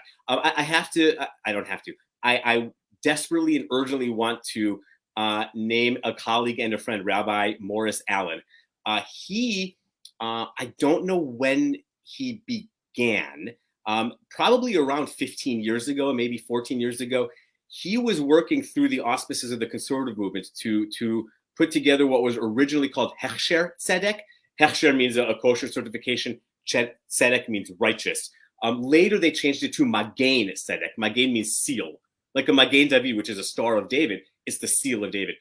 I desperately and urgently want to name a colleague and a friend, Rabbi Morris Allen. I don't know when he began, probably around 15 years ago, maybe 14 years ago. He was working through the auspices of the conservative movement to put together what was originally called Hechsher Tzedek. Hechsher means a kosher certification. Tzedek means righteous. Later, they changed it to Magen Tzedek. Magen means seal. Like a Magen David, which is a Star of David, it's the seal of David.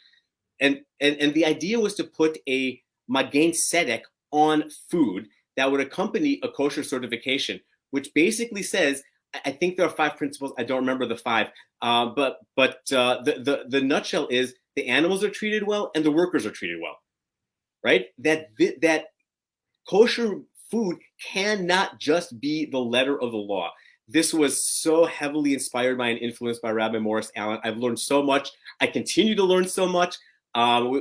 And the idea was to put a Magen Tzedek on food that would accompany a kosher certification, which basically says, I think there are 5 principles. I don't remember the 5, but the nutshell is the animals are treated well and the workers are treated well, right? That kosher food cannot just be the letter of the law. This was so heavily inspired by and influenced by Rabbi Morris Allen. I've learned so much. I continue to learn so much.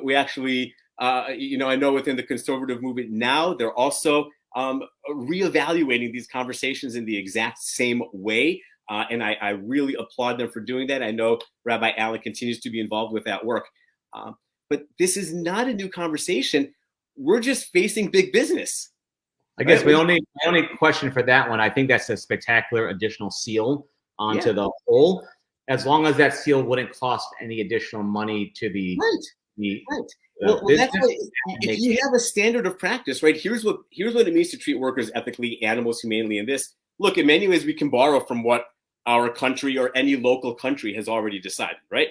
We actually, I know within the conservative movement now, they're also reevaluating these conversations in the exact same way. And I really applaud them for doing that. I know Rabbi Allen continues to be involved with that work. But this is not a new conversation. We're just facing big business. I guess my only question for that one, I think that's a spectacular additional seal onto the whole, as long as that seal wouldn't cost any additional money to the Well, that's what, if you have a standard of practice, right? Here's what it means to treat workers ethically, animals humanely. And this, look, in many ways, we can borrow from what our country or any local country has already decided, right?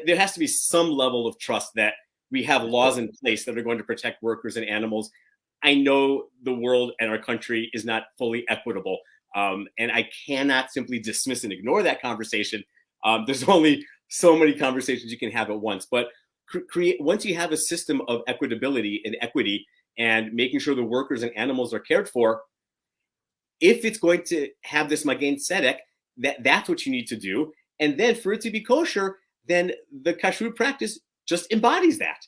There has to be some level of trust that we have laws in place that are going to protect workers and animals. I know the world and our country is not fully equitable, and I cannot simply dismiss and ignore that conversation. There's only so many conversations you can have at once, but once you have a system of equitability and equity and making sure the workers and animals are cared for, if it's going to have this Magen Tzedek, that's what you need to do. And then for it to be kosher, then the Kashrut practice just embodies that,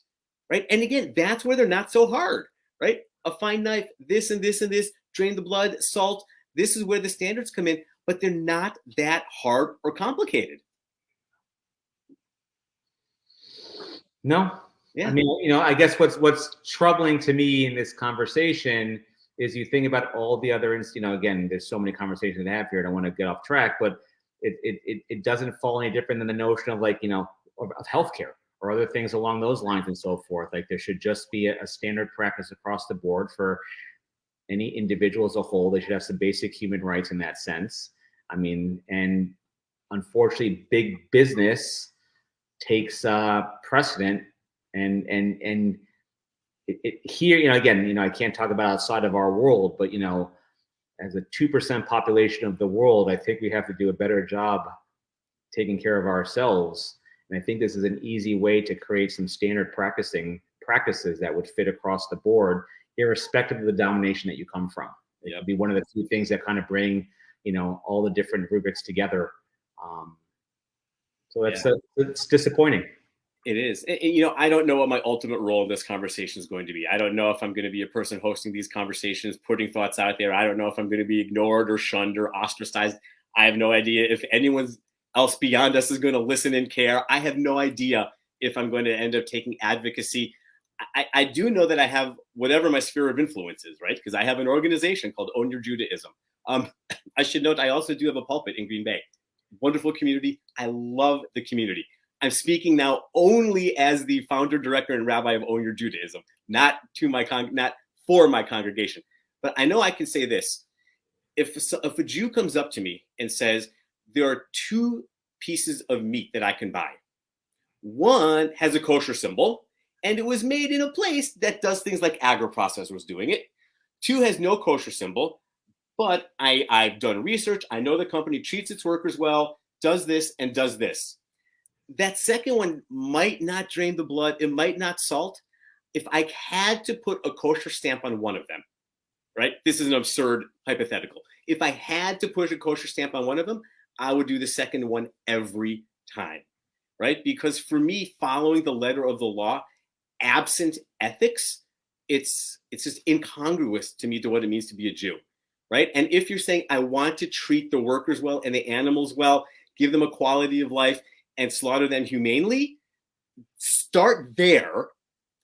right? And again, that's where they're not so hard, right? A fine knife, this and this and this, drain the blood, salt. This is where the standards come in, but they're not that hard or complicated. No. Yeah. I mean, I guess what's troubling to me in this conversation is you think about all the other, again, there's so many conversations to have here. I don't want to get off track, but it doesn't fall any different than the notion of of healthcare or other things along those lines and so forth. Like there should just be a standard practice across the board for any individual as a whole. They should have some basic human rights in that sense. I mean, and unfortunately, big business takes precedent, and here, again, I can't talk about outside of our world, but as a 2% population of the world, I think we have to do a better job taking care of ourselves. And I think this is an easy way to create some standard practices that would fit across the board, irrespective of the domination that you come from. It would be one of the few things that kind of bring, all the different rubrics together. So it's disappointing. It is. And, I don't know what my ultimate role in this conversation is going to be. I don't know if I'm going to be a person hosting these conversations, putting thoughts out there. I don't know if I'm going to be ignored or shunned or ostracized. I have no idea if anyone else beyond us is going to listen and care. I have no idea if I'm going to end up taking advocacy. I do know that I have whatever my sphere of influence is, right? Because I have an organization called Own Your Judaism. I should note I also do have a pulpit in Green Bay. Wonderful community. I love the community. I'm speaking now only as the founder, director, and rabbi of Own Your Judaism, not for my congregation. But I know I can say this. If a Jew comes up to me and says, there are two pieces of meat that I can buy. One has a kosher symbol, and it was made in a place that does things like agri-processors doing it. Two has no kosher symbol, but I've done research. I know the company treats its workers well, does this and does this. That second one might not drain the blood. It might not salt. If I had to put a kosher stamp on one of them, right? This is an absurd hypothetical. If I had to put a kosher stamp on one of them, I would do the second one every time, right? Because for me, following the letter of the law, absent ethics, it's just incongruous to me to what it means to be a Jew, right? And if you're saying, I want to treat the workers well and the animals well, give them a quality of life and slaughter them humanely, start there,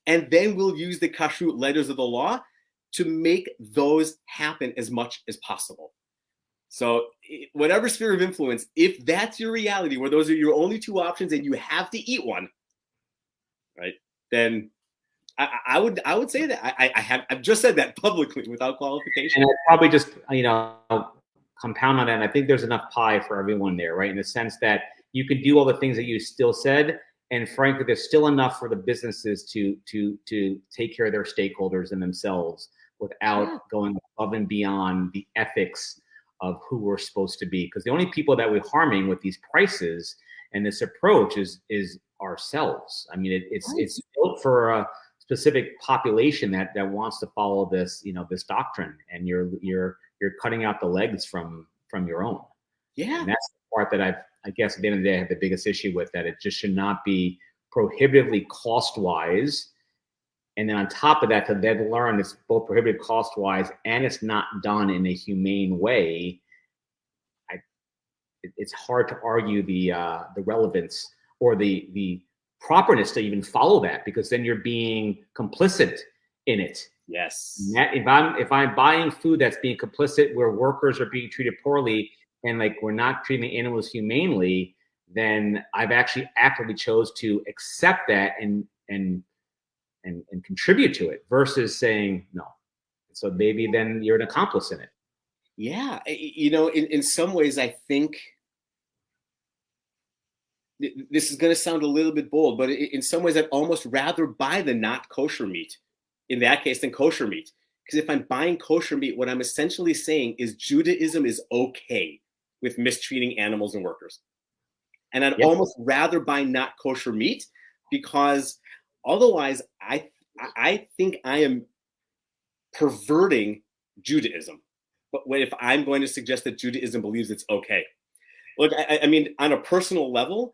and then we'll use the Kashrut letters of the law to make those happen as much as possible. So whatever sphere of influence, if that's your reality, where those are your only two options and you have to eat one, right, then I would say that I've just said that publicly without qualification. And I'd probably just, compound on that. And I think there's enough pie for everyone there, right? In the sense that you can do all the things that you still said, and frankly, there's still enough for the businesses to take care of their stakeholders and themselves without going above and beyond the ethics of who we're supposed to be. Because the only people that we're harming with these prices and this approach is ourselves. I mean, it's built for a specific population that wants to follow this, this doctrine, and you're cutting out the legs from your own. Yeah, and that's the part that I guess at the end of the day I have the biggest issue with, that it just should not be prohibitively cost-wise. And then on top of that, to then learn it's both prohibitive cost-wise and it's not done in a humane way, it's hard to argue the relevance or the properness to even follow that, because then you're being complicit in it. Yes. If I'm buying food that's being complicit, where workers are being treated poorly and like we're not treating the animals humanely, then I've actually actively chose to accept that and contribute to it, versus saying no. So maybe then you're an accomplice in it. Yeah, in some ways, I think this is going to sound a little bit bold, but in some ways, I'd almost rather buy the not kosher meat in that case than kosher meat. Because if I'm buying kosher meat, what I'm essentially saying is Judaism is okay with mistreating animals and workers. And I'd almost rather buy not kosher meat, because otherwise I think I am perverting Judaism. But if I'm going to suggest that Judaism believes it's okay. Look, I mean, on a personal level,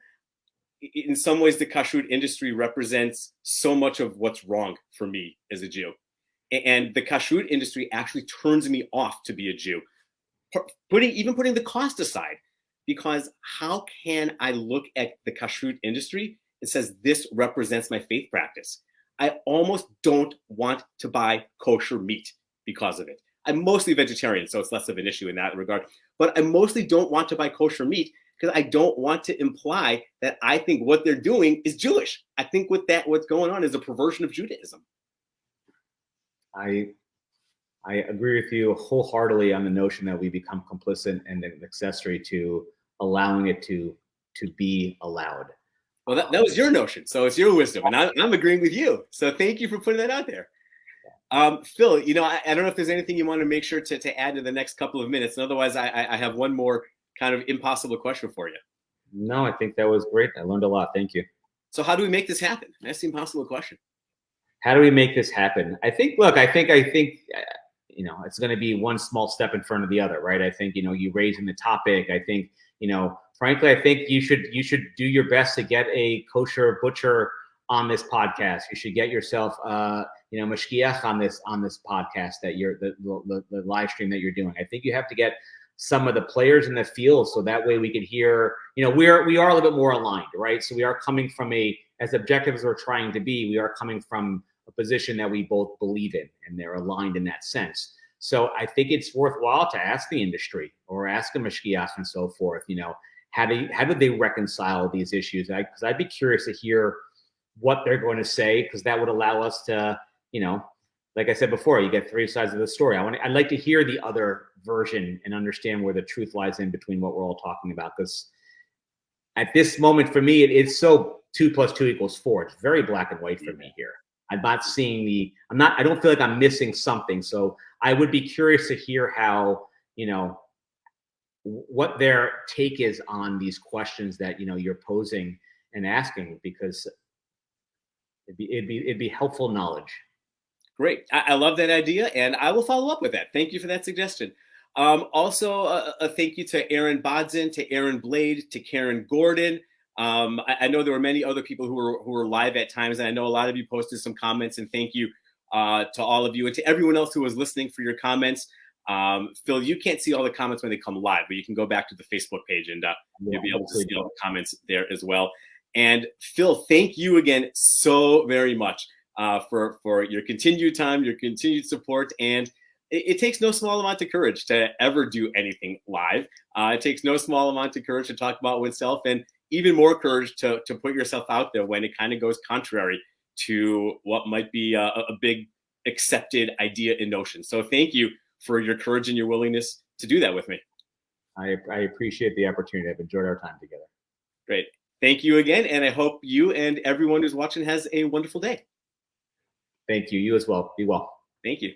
in some ways, the kashrut industry represents so much of what's wrong for me as a Jew. And the kashrut industry actually turns me off to be a Jew, putting the cost aside, because how can I look at the kashrut industry and says this represents my faith practice? I almost don't want to buy kosher meat because of it. I'm mostly vegetarian, so it's less of an issue in that regard. But I mostly don't want to buy kosher meat because I don't want to imply that I think what they're doing is Jewish. I think what's going on is a perversion of Judaism. I agree with you wholeheartedly on the notion that we become complicit and an accessory to allowing it to be allowed. Well, that was your notion, so it's your wisdom, and I'm agreeing with you. So thank you for putting that out there. Phil, I don't know if there's anything you want to make sure to add in the next couple of minutes. And otherwise, I have one more kind of impossible question for you. No, I think that was great. I learned a lot. Thank you. So how do we make this happen? That's the impossible question. How do we make this happen? I think it's going to be one small step in front of the other, right? I think, you raising the topic. I think, frankly, I think you should do your best to get a kosher butcher on this podcast. You should get yourself, mashgiach on this podcast that you're the live stream that you're doing. I think you have to get some of the players in the field, so that way we can hear, we are a little bit more aligned, right? So we are coming from a as objective as we're trying to be, we are coming from a position that we both believe in, and they're aligned in that sense. So I think it's worthwhile to ask the industry or ask a mashgiach and so forth, how do they reconcile these issues? Because I'd be curious to hear what they're going to say, because that would allow us to, like I said before, you get three sides of the story. I'd like to hear the other version and understand where the truth lies in between what we're all talking about. Because at this moment, for me, it's so 2 + 2 = 4. It's very black and white for me here. I'm not seeing I don't feel like I'm missing something. So I would be curious to hear how, what their take is on these questions that, you're posing and asking, because it'd be helpful knowledge. Great. I love that idea, and I will follow up with that. Thank you for that suggestion. Also, a thank you to Aaron Bodson, to Aaron Blade, to Karen Gordon. I know there were many other people who were live at times, and I know a lot of you posted some comments, and thank you to all of you, and to everyone else who was listening for your comments. Phil, you can't see all the comments when they come live, but you can go back to the Facebook page and you'll be able to see all the comments there as well. And Phil, thank you again so very much for your continued time, your continued support. And it takes no small amount of courage to ever do anything live. It takes no small amount of courage to talk about oneself, and even more courage to put yourself out there when it kind of goes contrary to what might be a big accepted idea and notion. So thank you for your courage and your willingness to do that with me. I appreciate the opportunity. I've enjoyed our time together. Great. Thank you again. And I hope you and everyone who's watching has a wonderful day. Thank you. You as well. Be well. Thank you.